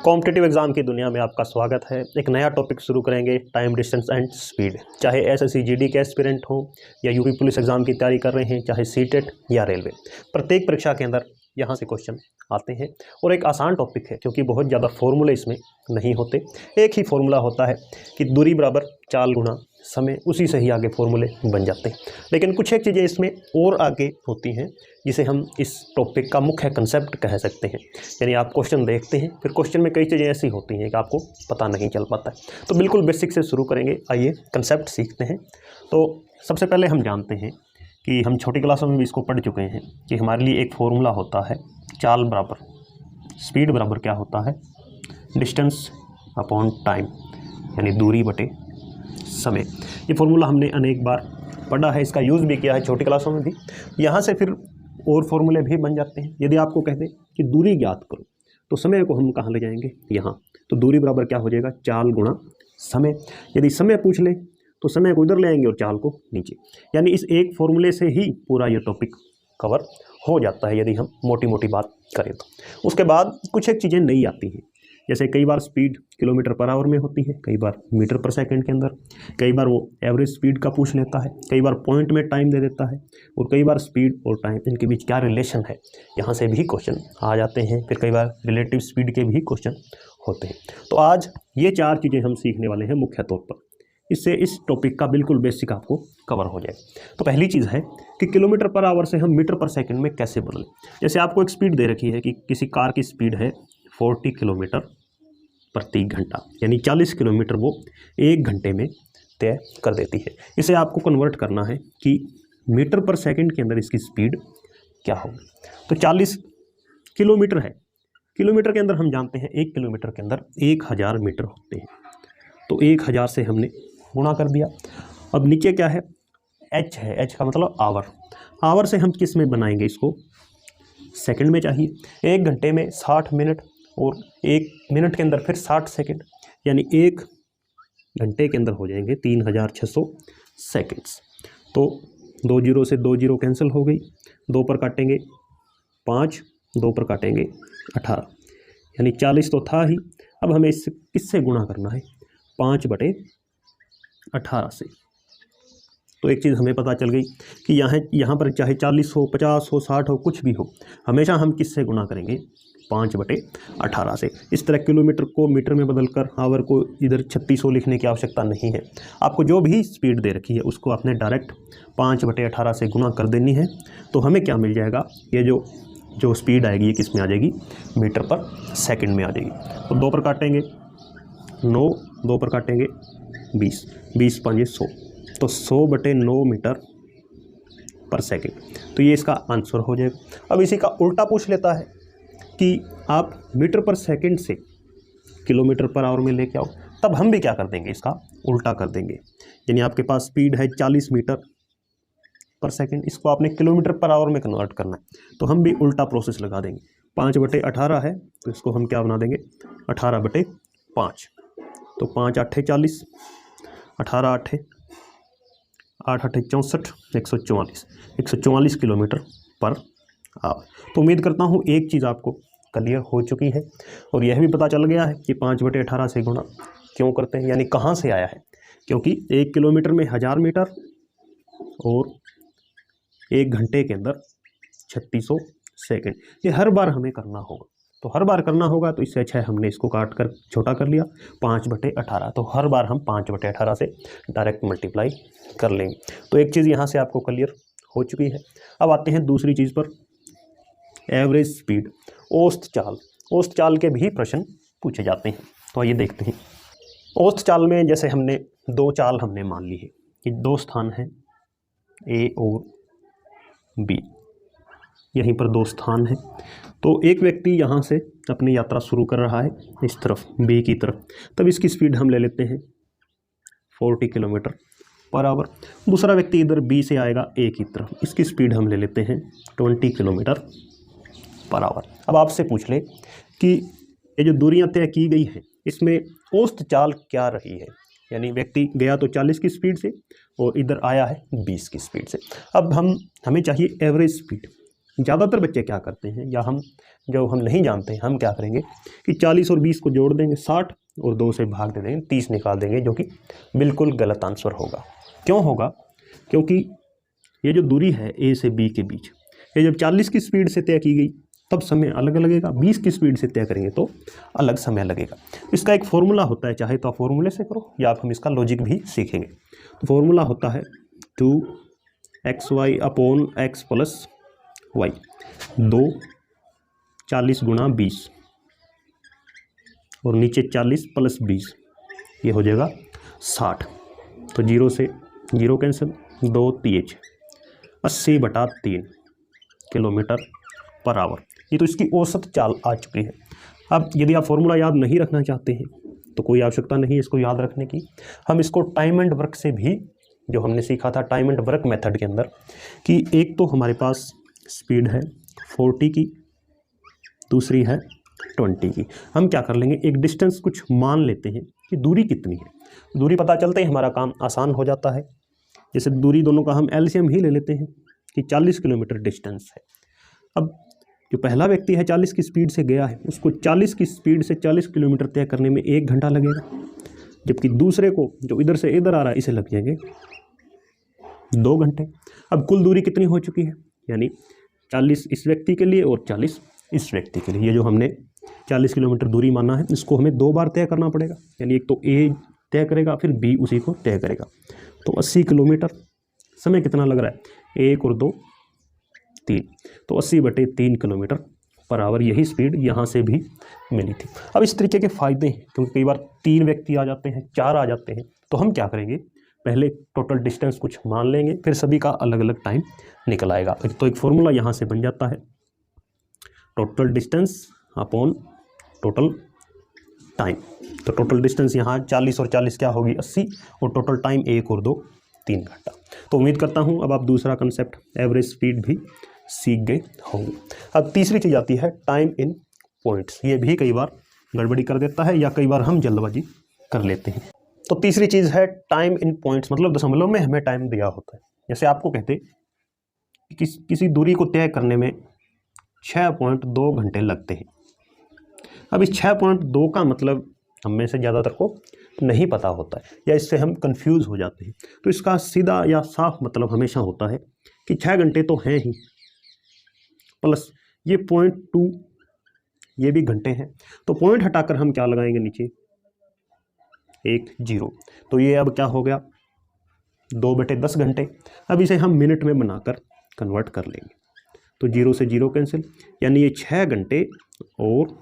Competitive exam की दुनिया में आपका स्वागत है। एक नया टॉपिक शुरू करेंगे, टाइम, डिस्टेंस एंड स्पीड। चाहे एसएससी जीडी के एस्पिरेंट हो या यूपी पुलिस एग्जाम की तैयारी कर रहे हैं, चाहे सीटेट या रेलवे, प्रत्येक परीक्षा के अंदर यहाँ से क्वेश्चन आते हैं। और एक आसान टॉपिक है क्योंकि बहुत ज़्यादा फॉर्मूले इसमें नहीं होते। एक ही फॉर्मूला होता है कि दूरी बराबर चाल गुणा समय, उसी से ही आगे फॉर्मूले बन जाते हैं। लेकिन कुछ एक चीज़ें इसमें और आगे होती हैं जिसे हम इस टॉपिक का मुख्य कंसेप्ट कह सकते हैं। यानी आप क्वेश्चन देखते हैं, फिर क्वेश्चन में कई चीज़ें ऐसी होती हैं कि आपको पता नहीं चल पाता है। तो बिल्कुल बेसिक से शुरू करेंगे, आइए कंसेप्ट सीखते हैं। तो सबसे पहले हम जानते हैं कि हम छोटी क्लासों में भी इसको पढ़ चुके हैं कि हमारे लिए एक फॉर्मूला होता है, चाल बराबर स्पीड बराबर क्या होता है, डिस्टेंस अपॉन टाइम, यानी दूरी बटे समय। ये फॉर्मूला हमने अनेक बार पढ़ा है, इसका यूज़ भी किया है छोटी क्लासों में भी। यहाँ से फिर और फॉर्मूले भी बन जाते हैं। यदि आपको कहते कि दूरी ज्ञात करो तो समय को हम कहाँ ले जाएंगे, यहाँ। तो दूरी बराबर क्या हो जाएगा, चाल गुणा समय। यदि समय पूछ ले तो समय को इधर ले आएंगे और चाल को नीचे। यानी इस एक फॉर्मूले से ही पूरा ये टॉपिक कवर हो जाता है यदि हम मोटी मोटी बात करें तो। उसके बाद कुछ एक चीज़ें नहीं आती हैं, जैसे कई बार स्पीड किलोमीटर पर आवर में होती है, कई बार मीटर पर सेकंड के अंदर, कई बार वो एवरेज स्पीड का पूछ लेता है, कई बार पॉइंट में टाइम दे देता है, और कई बार स्पीड और टाइम इनके बीच क्या रिलेशन है, यहाँ से भी क्वेश्चन आ जाते हैं। फिर कई बार रिलेटिव स्पीड के भी क्वेश्चन होते हैं। तो आज ये चार चीज़ें हम सीखने वाले हैं मुख्य तौर पर। इससे इस टॉपिक का बिल्कुल बेसिक आपको कवर हो जाए। तो पहली चीज़ है कि किलोमीटर पर आवर से हम मीटर पर सेकंड में कैसे बदलें। जैसे आपको एक स्पीड दे रखी है कि किसी कार की स्पीड है 40 किलोमीटर प्रति घंटा, यानी 40 किलोमीटर वो 1 घंटे में तय कर देती है। इसे आपको कन्वर्ट करना है कि मीटर पर सेकंड के अंदर इसकी स्पीड क्या होगी। तो 40 किलोमीटर है, किलोमीटर के अंदर हम जानते हैं 1 किलोमीटर के अंदर 1000 मीटर होते हैं। तो 1000 से हमने गुणा कर दिया। अब नीचे क्या है, एच है, एच का मतलब आवर। आवर से हम किस में बनाएंगे इसको, सेकंड में चाहिए। 1 घंटे में 60 मिनट और 1 मिनट के अंदर फिर 60 सेकंड, यानी 1 घंटे के अंदर हो जाएंगे 3600 सेकंड्स। तो 2 जीरो से 2 जीरो कैंसिल हो गई, 2 पर काटेंगे 5, 2 पर काटेंगे 18, यानी 40 तो था ही। अब हमें इससे किससे गुणा करना है, 5/18 से। तो एक चीज़ हमें पता चल गई कि यहाँ पर चाहे 40 हो, 50 हो, 60 हो, कुछ भी हो, हमेशा हम किससे गुणा करेंगे, 5/18 से। इस तरह किलोमीटर को मीटर में बदलकर आवर को इधर 3600 लिखने की आवश्यकता नहीं है। आपको जो भी स्पीड दे रखी है उसको आपने डायरेक्ट 5/18 से गुणा कर देनी है। तो हमें क्या मिल जाएगा, ये जो स्पीड आएगी ये किस में आ जाएगी, मीटर पर सेकंड में आ जाएगी। तो 2 पर काटेंगे 9, 2 पर काटेंगे 20, 20 5 100, तो 100/9 मीटर पर सेकंड। तो ये इसका आंसर हो जाएगा। अब इसी का उल्टा पूछ लेता है कि आप मीटर पर सेकंड से किलोमीटर पर आवर में लेके आओ, तब हम भी क्या कर देंगे, इसका उल्टा कर देंगे। यानी आपके पास स्पीड है 40 मीटर पर सेकंड, इसको आपने किलोमीटर पर आवर में कन्वर्ट करना है, तो हम भी उल्टा प्रोसेस लगा देंगे। 5/18 है तो इसको हम क्या बना देंगे, 18/5। तो 5 8 40, 18 8 8 8 64, 144 किलोमीटर पर आवर। तो उम्मीद करता हूँ एक चीज़ आपको क्लियर हो चुकी है, और यह भी पता चल गया है कि 5/18 से गुणा क्यों करते हैं, यानी कहाँ से आया है। क्योंकि 1 किलोमीटर में 1000 मीटर और 1 घंटे के अंदर 3600 सेकंड, ये हर बार हमें करना होगा। तो हर बार करना होगा, तो इससे अच्छा है हमने इसको काट कर छोटा कर लिया, 5/18। तो हर बार हम 5/18 से डायरेक्ट मल्टीप्लाई कर लेंगे। तो एक चीज़ यहाँ से आपको क्लियर हो चुकी है। अब आते हैं दूसरी चीज़ पर, एवरेज स्पीड, औसत चाल। औसत चाल के भी प्रश्न पूछे जाते हैं, तो आइए देखते हैं। औसत चाल में जैसे हमने 2 चाल हमने मान ली है कि 2 स्थान हैं ए और बी, यहीं पर 2 स्थान हैं। तो एक व्यक्ति यहाँ से अपनी यात्रा शुरू कर रहा है इस तरफ, बी की तरफ, तब इसकी स्पीड हम ले लेते हैं 40 किलोमीटर पर आवर। दूसरा व्यक्ति इधर बी से आएगा ए की तरफ, इसकी स्पीड हम ले लेते हैं 20 किलोमीटर पर आवर। अब आपसे पूछ ले कि ये जो दूरियां तय की गई हैं इसमें औसत चाल क्या रही है, यानी व्यक्ति गया तो 40 की स्पीड से और इधर आया है 20 की स्पीड से। अब हमें चाहिए एवरेज स्पीड। ज़्यादातर बच्चे क्या करते हैं, या हम जो हम नहीं जानते हम क्या करेंगे कि 40 और 20 को जोड़ देंगे 60 और 2 से भाग दे देंगे 30 निकाल देंगे, जो कि बिल्कुल गलत आंसर होगा। क्यों होगा? क्योंकि ये जो दूरी है ए से बी के बीच, ये जब 40 की स्पीड से तय की गई तब समय अलग लगेगा, 20 की स्पीड से तय करेंगे तो अलग समय लगेगा। इसका एक फॉर्मूला होता है, चाहे तो आप फॉर्मूले से करो या आप हम इसका लॉजिक भी सीखेंगे। तो फॉर्मूला होता है 2xy upon x plus Y, 2 40 गुणा 20 और नीचे 40 प्लस 20, ये हो जाएगा 60। तो 0 से 0 cancel, 2 TH 80/3 kilometre per hour. ये तो इसकी औसत चाल आ चुकी है। अब यदि आप फॉर्मूला याद नहीं रखना चाहते हैं तो कोई आवश्यकता नहीं है इसको याद रखने की। हम इसको टाइम एंड वर्क से भी, जो हमने सीखा था टाइम एंड वर्क मेथड के अंदर, कि एक तो हमारे पास स्पीड है 40 की, दूसरी है 20 की। हम क्या कर लेंगे, एक डिस्टेंस कुछ मान लेते हैं कि दूरी कितनी है। दूरी पता चलते ही हमारा काम आसान हो जाता है। जैसे दूरी दोनों का हम एलसीएम ही ले लेते हैं कि 40 किलोमीटर डिस्टेंस है। अब जो पहला व्यक्ति है 40 की स्पीड से गया है, उसको 40 की स्पीड से 40 किलोमीटर तय करने में 1 घंटा लगेगा, जबकि दूसरे को जो इधर से इधर आ रहा है इसे लग जाएंगे 2 घंटे। अब कुल दूरी कितनी हो चुकी है, यानी 40 इस व्यक्ति के लिए और 40 इस व्यक्ति के लिए। ये जो हमने 40 किलोमीटर दूरी माना है, इसको हमें 2 बार तय करना पड़ेगा, यानी एक तो ए तय करेगा फिर बी उसी को तय करेगा। तो 80 किलोमीटर। समय कितना लग रहा है, 1 और 2 3, तो 80/3 किलोमीटर पर आवर। यही स्पीड यहाँ से भी मिली थी। अब इस तरीके के फ़ायदे हैं, क्योंकि कई बार 3 व्यक्ति आ जाते हैं, 4 आ जाते हैं, तो हम क्या करेंगे, पहले टोटल डिस्टेंस कुछ मान लेंगे, फिर सभी का अलग अलग टाइम निकल आएगा। तो एक फॉर्मूला यहाँ से बन जाता है, total distance upon total time. तो टोटल डिस्टेंस यहाँ 40 और 40 क्या होगी, 80, और टोटल टाइम 1 और 2 3 घंटा। तो उम्मीद करता हूँ अब आप दूसरा कंसेप्ट एवरेज स्पीड भी सीख गए होंगे। अब तीसरी चीज़ आती है टाइम इन पॉइंट्स। ये भी कई बार गड़बड़ी कर देता है, या कई बार हम जल्दबाजी कर लेते हैं। तो तीसरी चीज़ है टाइम इन पॉइंट्स, मतलब दशमलव में हमें टाइम दिया होता है। जैसे आपको कहते कि किसी दूरी को तय करने में 6.2 घंटे लगते हैं। अब इस 6.2 का मतलब हम में से ज़्यादातर को नहीं पता होता है, या इससे हम कंफ्यूज हो जाते हैं। तो इसका सीधा या साफ मतलब हमेशा होता है कि 6 घंटे तो हैं ही, प्लस ये 0.2 ये भी घंटे हैं। तो पॉइंट हटाकर हम क्या लगाएंगे नीचे, 1 0। तो ये अब क्या हो गया, 2/10 घंटे। अब इसे हम मिनट में बनाकर कन्वर्ट कर लेंगे। तो 0 से 0 कैंसिल, यानी ये 6 घंटे और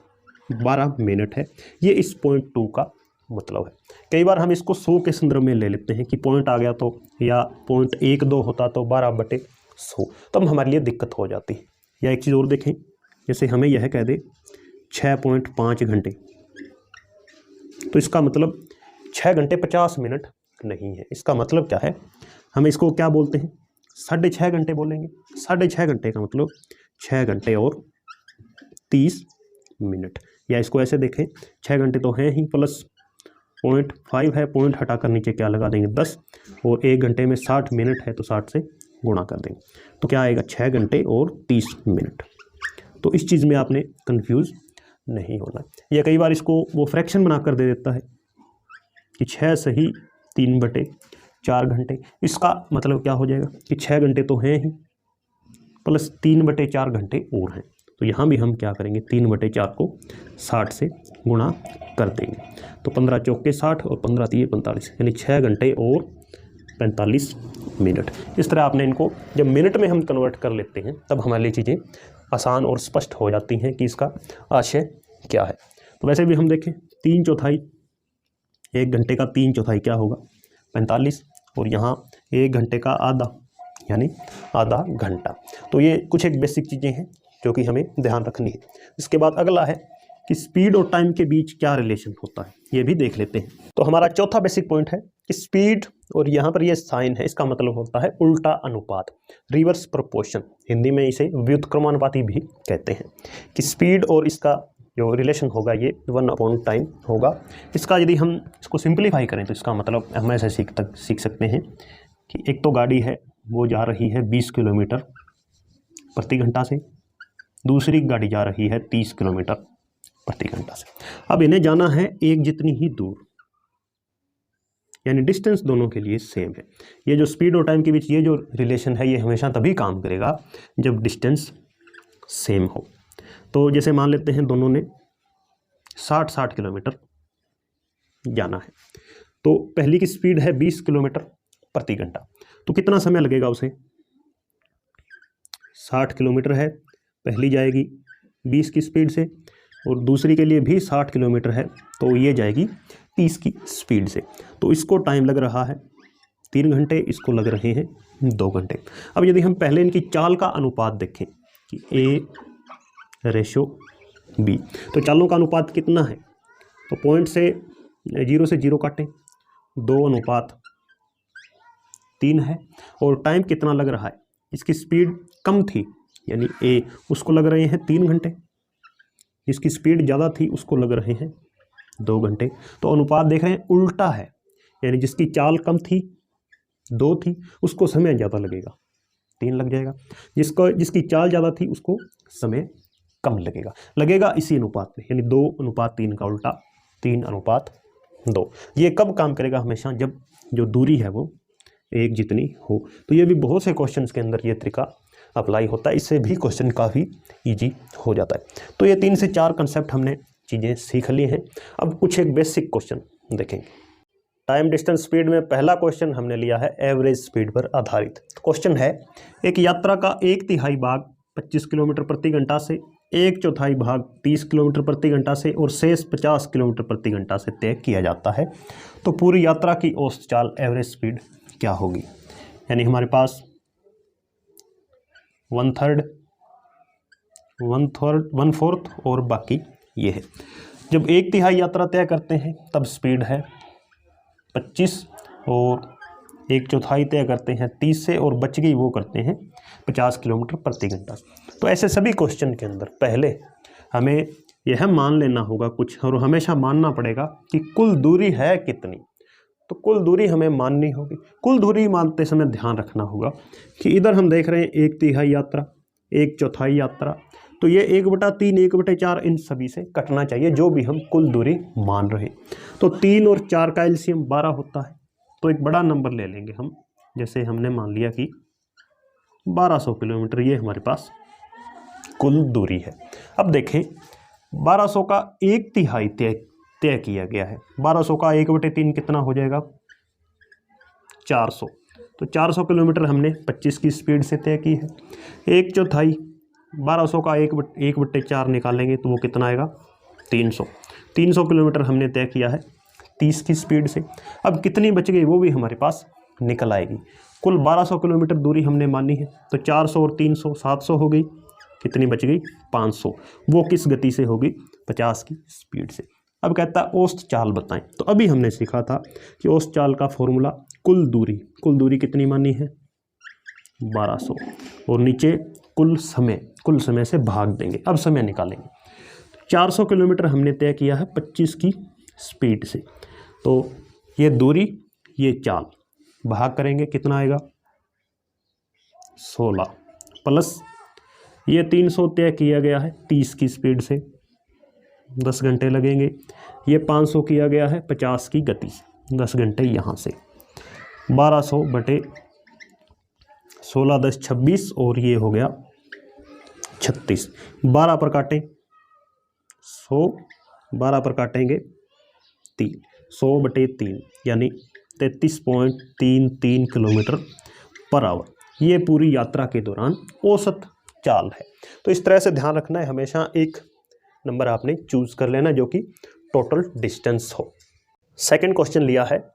12 मिनट है। ये इस 0.2 का मतलब है। कई बार हम इसको 100 के संदर्भ में ले लेते हैं कि पॉइंट आ गया तो, या 0.12 होता तो 12/100, तब हमारे लिए दिक्कत हो जाती है। या एक चीज़ और देखें, जैसे हमें यह कह दे 6.5 घंटे, तो इसका मतलब 6 घंटे 50 मिनट नहीं है। इसका मतलब क्या है, हम इसको क्या बोलते हैं, 6.5 घंटे बोलेंगे। 6.5 घंटे का मतलब 6 घंटे और 30 मिनट। या इसको ऐसे देखें, 6 घंटे तो हैं ही, प्लस 0.5 है, पॉइंट हटाकर नीचे क्या लगा देंगे 10, और 1 घंटे में 60 मिनट है तो 60 से गुणा कर देंगे। तो क्या आएगा, 6 घंटे और 30 मिनट। तो इस चीज़ में आपने कंफ्यूज नहीं होना। या कई बार इसको वो फ्रैक्शन बनाकर दे देता है कि 6 सही 3/4 घंटे। इसका मतलब क्या हो जाएगा कि 6 घंटे तो हैं ही, प्लस 3/4 घंटे और हैं। तो यहाँ भी हम क्या करेंगे, 3/4 को 60 से गुणा कर देंगे। तो 15 चौके 60 और 15 3 45, यानी 6 घंटे और 45 मिनट। इस तरह आपने इनको जब मिनट में हम कन्वर्ट कर लेते हैं तब हमारे लिए चीज़ें आसान और स्पष्ट हो जाती हैं कि इसका आशय क्या है। तो वैसे भी हम देखें, 3/4, 1 घंटे का 3/4 क्या होगा, 45, और यहाँ 1 घंटे का आधा, यानी आधा घंटा। तो ये कुछ एक बेसिक चीज़ें हैं जो कि हमें ध्यान रखनी है। इसके बाद अगला है कि स्पीड और टाइम के बीच क्या रिलेशन होता है, ये भी देख लेते हैं। तो हमारा चौथा बेसिक पॉइंट है कि स्पीड, और यहाँ पर ये साइन है, इसका मतलब होता है उल्टा अनुपात, रिवर्स प्रोपोर्शन। हिंदी में इसे व्युत्क्रमानुपाती भी कहते हैं। कि स्पीड और इसका जो रिलेशन होगा ये 1/टाइम होगा। इसका यदि हम इसको सिंप्लीफाई करें तो इसका मतलब हम ऐसे सीख सकते हैं कि एक तो गाड़ी है वो जा रही है 20 किलोमीटर प्रति घंटा से, दूसरी गाड़ी जा रही है 30 किलोमीटर प्रति घंटा से। अब इन्हें जाना है एक जितनी ही दूर, यानी डिस्टेंस दोनों के लिए सेम है। ये जो स्पीड और टाइम के बीच ये जो रिलेशन है ये हमेशा तभी काम करेगा जब डिस्टेंस सेम हो। तो जैसे मान लेते हैं दोनों ने 60 किलोमीटर जाना है, तो पहली की स्पीड है 20 किलोमीटर प्रति घंटा, तो कितना समय लगेगा उसे? 60 किलोमीटर है, पहली जाएगी 20 की स्पीड से और दूसरी के लिए भी 60 किलोमीटर है, तो ये जाएगी 30 की स्पीड से। तो इसको टाइम लग रहा है 3 घंटे, इसको लग रहे हैं 2 घंटे। अब यदि हम पहले इनकी चाल का अनुपात देखें कि A/B, तो चालों का अनुपात कितना है? तो पॉइंट से 0 से 0 काटें, 2:3 है। और टाइम कितना लग रहा है? इसकी स्पीड कम थी यानी A, उसको लग रहे हैं 3 घंटे, जिसकी स्पीड ज़्यादा थी उसको लग रहे हैं 2 घंटे। तो अनुपात देख रहे हैं उल्टा है, यानी जिसकी चाल कम थी 2 थी उसको समय ज़्यादा लगेगा, 3 लग जाएगा। जिसकी चाल ज़्यादा थी उसको समय कम लगेगा इसी अनुपात में, यानी 2:3 का उल्टा 3:2। ये कब काम करेगा? हमेशा जब जो दूरी है वो एक जितनी हो। तो ये भी बहुत से क्वेश्चंस के अंदर ये तरीका अप्लाई होता है, इससे भी क्वेश्चन काफ़ी इजी हो जाता है। तो ये 3 से 4 कंसेप्ट हमने चीज़ें सीख ली हैं। अब कुछ एक बेसिक क्वेश्चन देखेंगे। टाइम डिस्टेंस स्पीड में पहला क्वेश्चन हमने लिया है एवरेज स्पीड पर आधारित। क्वेश्चन है, एक यात्रा का 1/3 भाग 25 किलोमीटर प्रति घंटा से, 1/4 भाग 30 किलोमीटर प्रति घंटा से और शेष 50 किलोमीटर प्रति घंटा से तय किया जाता है, तो पूरी यात्रा की औसत चाल एवरेज स्पीड क्या होगी? यानी हमारे पास 1/3, 1/4 और बाकी ये है। जब 1/3 यात्रा तय करते हैं तब स्पीड है 25 और 1/4 तय करते हैं 30 से और बच गई वो करते हैं 50 किलोमीटर प्रति घंटा। तो ऐसे सभी क्वेश्चन के अंदर पहले हमें यह मान लेना होगा कुछ, और हमेशा मानना पड़ेगा कि कुल दूरी है कितनी। तो कुल दूरी हमें माननी होगी। कुल दूरी मानते समय ध्यान रखना होगा कि इधर हम देख रहे हैं 1/3 यात्रा, 1/4 यात्रा, तो ये 1/3, 1/4 इन सभी से कटना चाहिए जो भी हम कुल दूरी मान रहे। तो 3 और 4 का एलसीएम 12 होता है, तो एक बड़ा नंबर ले लेंगे हम, जैसे हमने मान लिया कि 1200 किलोमीटर ये हमारे पास कुल दूरी है। अब देखें 1200 का 1/3 तय किया गया है, 1200 का 1/3 कितना हो जाएगा? 400। तो 400 किलोमीटर हमने 25 की स्पीड से तय की है। 1/4 1200 का 1/4 निकालेंगे तो वो कितना आएगा? 300। 300 किलोमीटर हमने तय किया है 30 की स्पीड से। अब कितनी बच गई वो भी हमारे पास निकल आएगी। कुल 1200 किलोमीटर दूरी हमने मानी है, तो 400 और 300 700 हो गई, कितनी बच गई? 500। वो किस गति से होगी? 50 की स्पीड से। अब कहता है औसत चाल बताएं। तो अभी हमने सीखा था कि औसत चाल का फॉर्मूला कुल दूरी कितनी मानी है? 1200, और नीचे कुल समय से भाग देंगे। अब समय निकालेंगे। 400 किलोमीटर हमने तय किया है 25 की स्पीड से, तो ये दूरी ये चाल भाग करेंगे, कितना आएगा? 16 प्लस ये 300 तय किया गया है 30 की स्पीड से, 10 घंटे लगेंगे। ये 500 किया गया है 50 की गति से, 10 घंटे यहाँ से। 1200 बटे 16 10 26 और ये हो गया 36। 12 पर काटें 100, 12 पर काटेंगे 3, 100 बटे 3 यानी 33.33 किलोमीटर पर आवर। ये पूरी यात्रा के दौरान औसत चाल है। तो इस तरह से ध्यान रखना है, हमेशा एक नंबर आपने चूज कर लेना जो कि टोटल डिस्टेंस हो। सेकंड क्वेश्चन लिया है,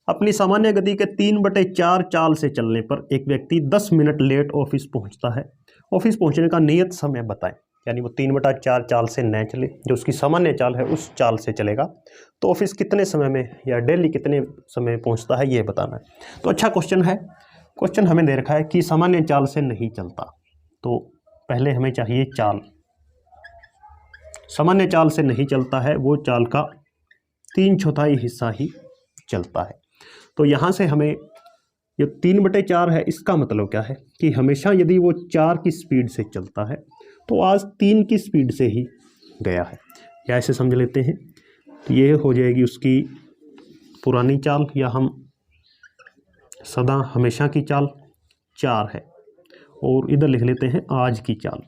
अपनी सामान्य गति के 3/4 चाल से चलने पर एक व्यक्ति 10 मिनट लेट ऑफिस पहुंचता है। ऑफिस पहुंचने का नियत समय बताएं। यानी वो 3/4 चाल से न चले, जो उसकी सामान्य चाल है उस चाल से चलेगा, तो ऑफिस कितने समय में या डेली कितने समय पहुंचता है ये बताना है। तो अच्छा क्वेश्चन है। क्वेश्चन हमें दे रखा है कि सामान्य चाल से नहीं चलता, तो पहले हमें चाहिए चाल। सामान्य चाल से नहीं चलता है, वो चाल का 3/4 हिस्सा ही चलता है। तो यहाँ से हमें ये 3/4 है, इसका मतलब क्या है कि हमेशा यदि वो 4 की स्पीड से चलता है तो आज 3 की स्पीड से ही गया है, या ऐसे समझ लेते हैं। तो ये हो जाएगी उसकी पुरानी चाल, या हम सदा हमेशा की चाल 4 है, और इधर लिख लेते हैं आज की चाल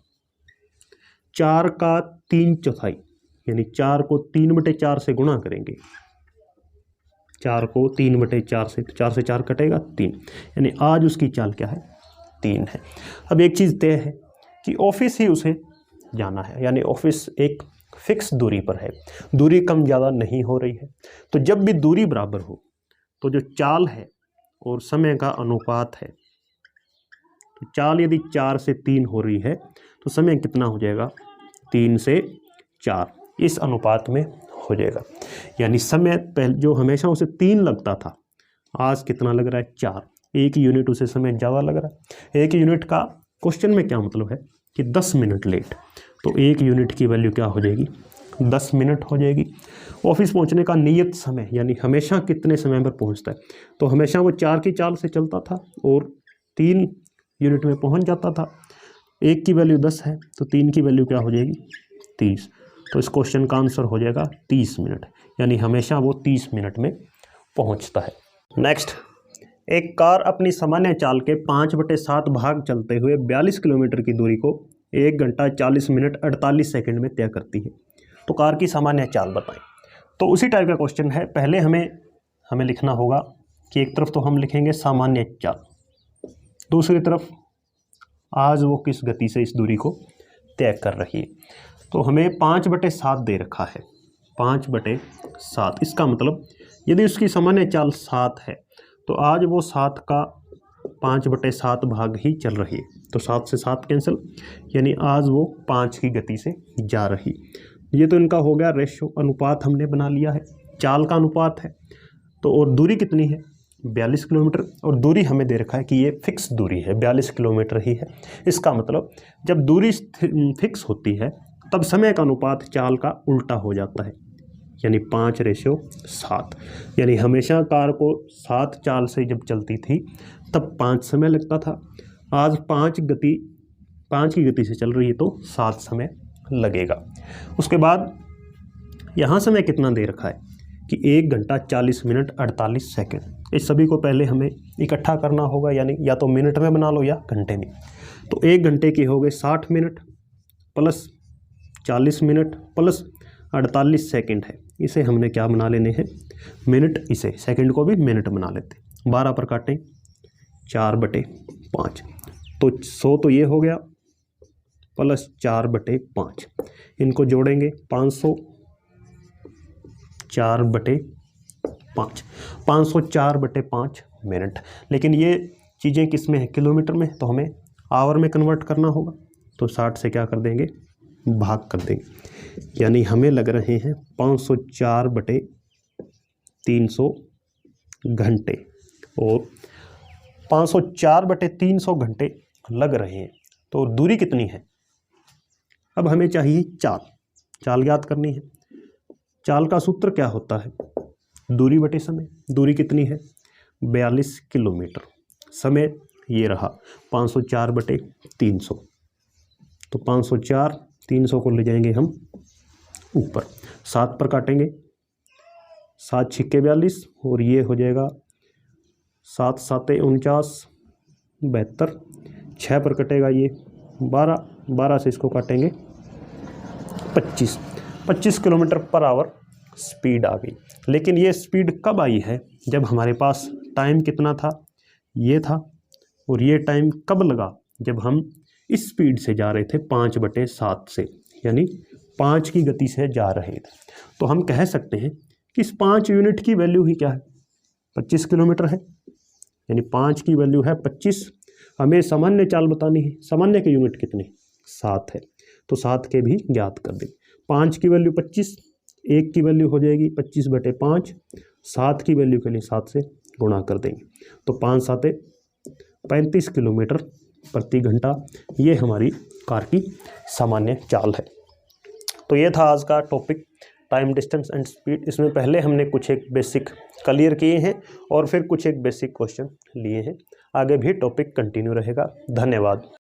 4 का 3/4, यानी 4 को 3/4 से गुणा करेंगे, 4 को 3/4 से, तो 4 से 4 कटेगा 3, यानी आज उसकी चाल क्या है 3 है। अब एक चीज़ तय है कि ऑफिस ही उसे जाना है, यानी ऑफिस एक फिक्स दूरी पर है, दूरी कम ज़्यादा नहीं हो रही है। तो जब भी दूरी बराबर हो तो जो चाल है और समय का अनुपात है, तो चाल यदि 4 से 3 हो रही है तो समय कितना हो जाएगा 3 से 4, इस अनुपात में हो जाएगा। यानी समय पहले जो हमेशा उसे 3 लगता था, आज कितना लग रहा है 4, 1 यूनिट उसे समय ज़्यादा लग रहा है। 1 यूनिट का क्वेश्चन में क्या मतलब है कि 10 मिनट लेट, तो 1 यूनिट की वैल्यू क्या हो जाएगी 10 मिनट हो जाएगी। ऑफिस पहुंचने का नियत समय, यानी हमेशा कितने समय पर पहुंचता है, तो हमेशा वो 4 की चाल से चलता था और 3 यूनिट में पहुंच जाता था। 1 की वैल्यू 10 है तो 3 की वैल्यू क्या हो जाएगी 30, तो इस क्वेश्चन का आंसर हो जाएगा 30 मिनट, यानी हमेशा वो 30 मिनट में पहुंचता है। नेक्स्ट, एक कार अपनी सामान्य चाल के 5/7 भाग चलते हुए 42 किलोमीटर की दूरी को 1 घंटा 40 मिनट 48 सेकंड में तय करती है, तो कार की सामान्य चाल बताएं। तो उसी टाइप का क्वेश्चन है। पहले हमें लिखना होगा कि एक तरफ तो हम लिखेंगे सामान्य चाल, दूसरी तरफ आज वो किस गति से इस दूरी को तय कर रही है। तो हमें 5/7 दे रखा है, 5/7, इसका मतलब यदि उसकी सामान्य चाल 7 है तो आज वो 7 का 5/7 भाग ही चल रही है, तो 7 से 7 कैंसिल, यानी आज वो 5 की गति से जा रही। ये तो इनका हो गया रेशो, अनुपात हमने बना लिया है, चाल का अनुपात है। तो और दूरी कितनी है 42 किलोमीटर, और दूरी हमें दे रखा है कि ये फिक्स दूरी है 42 किलोमीटर ही है। इसका मतलब जब दूरी फिक्स होती है तब समय का अनुपात चाल का उल्टा हो जाता है, यानी 5/7, यानी हमेशा कार को 7 चाल से जब चलती थी तब 5 समय लगता था, आज 5 की गति से चल रही है तो 7 समय लगेगा। उसके बाद यहाँ समय कितना दे रखा है कि 1 घंटा 40 मिनट 48 सेकंड। इस सभी को पहले हमें इकट्ठा करना होगा, यानी या तो मिनट में बना लो या घंटे में। तो 1 घंटे के हो गए 60 minute plus 40 minute plus 48 second है, इसे हमने क्या बना लेने हैं मिनट, इसे सेकंड को भी मिनट बना लेते। 12 पर काटें 4/5, तो 100 तो ये हो गया प्लस 4/5, इनको जोड़ेंगे 500, 4/5, 504/5 मिनट। लेकिन ये चीज़ें किस में है किलोमीटर में, तो हमें आवर में कन्वर्ट करना होगा, तो 60 से क्या कर देंगे भाग कर देंगे, यानी हमें लग रहे हैं 504/300 घंटे, और 504/300 घंटे लग रहे हैं। तो दूरी कितनी है, अब हमें चाहिए चाल ज्ञात करनी है। चाल का सूत्र क्या होता है दूरी बटे समय। दूरी कितनी है 42 किलोमीटर, समय ये रहा 504/300, तो 504 300 को ले जाएंगे हम ऊपर, 7 पर काटेंगे 7 छिक्के 42, और ये हो जाएगा 7 7 49 72, 6 पर कटेगा ये 12 से इसको काटेंगे 25 किलोमीटर पर आवर स्पीड आ गई। लेकिन ये स्पीड कब आई है, जब हमारे पास टाइम कितना था ये था, और ये टाइम कब लगा जब हम इस स्पीड से जा रहे थे 5/7 से, यानी 5 की गति से जा रहे थे। तो हम कह सकते हैं कि इस 5 यूनिट की वैल्यू ही क्या है 25 किलोमीटर है, यानी 5 की वैल्यू है 25। हमें सामान्य चाल बतानी है, सामान्य के यूनिट कितने 7 है, तो 7 के भी ज्ञात कर दें। 5 की वैल्यू 25, 1 की वैल्यू हो जाएगी 25/5, 7 की वैल्यू के लिए 7 से गुणा कर देंगे, तो 5 7 35 किलोमीटर प्रति घंटा, ये हमारी कार की सामान्य चाल है। तो ये था आज का topic time distance and speed, इसमें पहले हमने कुछ एक बेसिक क्लियर किए हैं और फिर कुछ एक बेसिक क्वेश्चन लिए हैं। आगे भी टॉपिक कंटिन्यू रहेगा। धन्यवाद।